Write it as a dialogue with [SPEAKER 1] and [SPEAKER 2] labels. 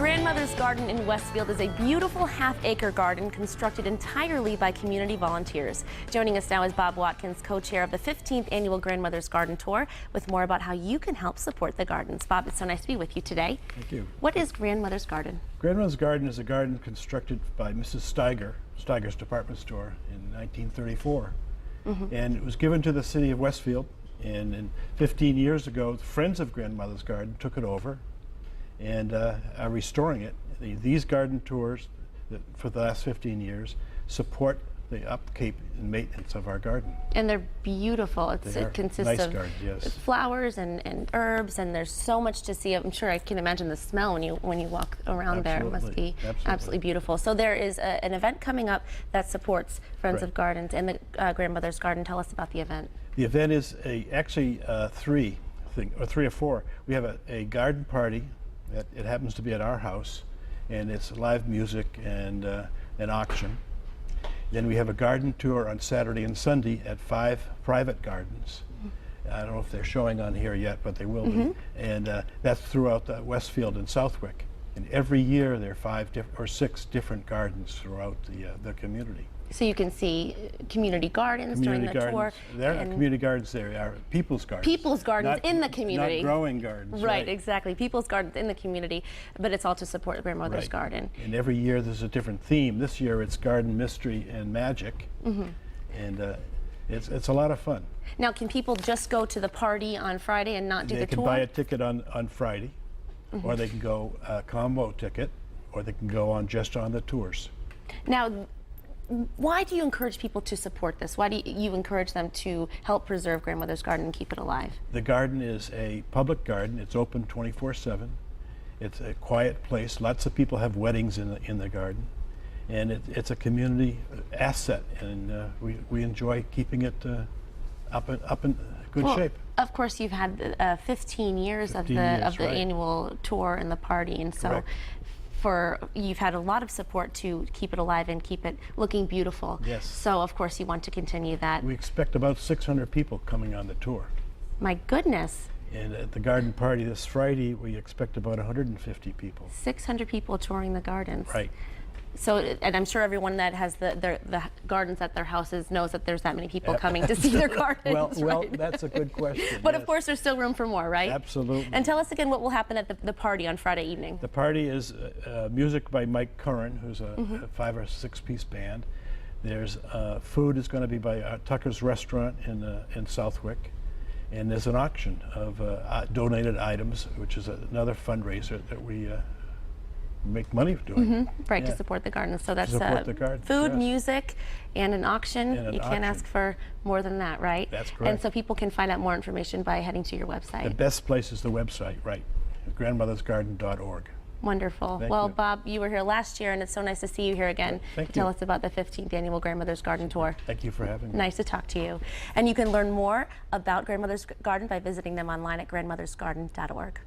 [SPEAKER 1] Grandmother's Garden in Westfield is a beautiful half-acre garden constructed entirely by community volunteers. Joining us now is Bob Watkins, co-chair of the 15th Annual Grandmother's Garden Tour, with more about how you can help support the gardens. Bob, it's so nice to be with you today.
[SPEAKER 2] Thank you.
[SPEAKER 1] What is Grandmother's Garden?
[SPEAKER 2] Grandmother's Garden is a garden constructed by Mrs. Steiger's department store in 1934. And it was given to the city of Westfield, and 15 years ago, the Friends of Grandmother's Garden took it over and are restoring it. These garden tours that for the last 15 years support the upkeep and maintenance of our garden.
[SPEAKER 1] And they're beautiful. It consists
[SPEAKER 2] nice
[SPEAKER 1] of
[SPEAKER 2] gardens, yes.
[SPEAKER 1] flowers and herbs, and there's so much to see. I'm sure I can imagine the smell when you walk around there. It must be absolutely beautiful. So there is an event coming up that supports Friends of Gardens and the Grandmother's Garden. Tell us about the event.
[SPEAKER 2] The event is actually three or four. We have a garden party. It happens to be at our house, and it's live music and an auction. Then we have a garden tour on Saturday and Sunday at 5 private gardens. I don't know if they're showing on here yet, but they will be. And that's throughout Westfield and Southwick. And every year there are 5 or 6 different gardens throughout the community.
[SPEAKER 1] So you can see community gardens during the tour.
[SPEAKER 2] There are community gardens. There are people's gardens.
[SPEAKER 1] People's gardens in the community.
[SPEAKER 2] Not growing gardens.
[SPEAKER 1] Right, exactly. People's gardens in the community, but it's all to support Grandmother's Garden.
[SPEAKER 2] And every year there's a different theme. This year it's garden mystery and magic, and it's a lot of fun.
[SPEAKER 1] Now, can people just go to the party on Friday and not do the tour?
[SPEAKER 2] They can buy a ticket on Friday, or they can go a combo ticket, or they can go just on the tours.
[SPEAKER 1] Now, why do you encourage people to support this? Why do you encourage them to help preserve Grandmother's Garden and keep it alive?
[SPEAKER 2] The garden is a public garden. It's open 24/7. It's a quiet place. Lots of people have weddings in the garden, and it's a community asset, and we enjoy keeping it up in good shape.
[SPEAKER 1] Of course, you've had 15 years of the annual tour and the party, and so. You've had a lot of support to keep it alive and keep it looking beautiful.
[SPEAKER 2] Yes.
[SPEAKER 1] So of course you want to continue that.
[SPEAKER 2] We expect about 600 people coming on the tour.
[SPEAKER 1] My goodness.
[SPEAKER 2] And at the garden party this Friday, we expect about 150 people.
[SPEAKER 1] 600 people touring the gardens.
[SPEAKER 2] Right.
[SPEAKER 1] So, and I'm sure everyone that has the gardens at their houses knows that there's that many people coming to see their gardens.
[SPEAKER 2] Well, that's a good question.
[SPEAKER 1] But of course, there's still room for more, right?
[SPEAKER 2] Absolutely.
[SPEAKER 1] And tell us again what will happen at the party on Friday evening.
[SPEAKER 2] The party is music by Mike Curran, who's a 5 or 6 piece band. There's food is going to be by Tucker's Restaurant in Southwick. And there's an auction of donated items, which is another fundraiser that we make money doing.
[SPEAKER 1] Right, to support the garden. So that's
[SPEAKER 2] the
[SPEAKER 1] food, music, and an auction. You can't ask for more than that, right?
[SPEAKER 2] That's correct.
[SPEAKER 1] And so people can find out more information by heading to your website.
[SPEAKER 2] The best place is the website, right, grandmothersgarden.org.
[SPEAKER 1] Wonderful. Well, Bob, you were here last year, and it's so nice to see you here again to tell us about the 15th Annual Grandmother's Garden Tour.
[SPEAKER 2] Thank you for having me.
[SPEAKER 1] Nice to talk to you. And you can learn more about Grandmother's Garden by visiting them online at grandmothersgarden.org.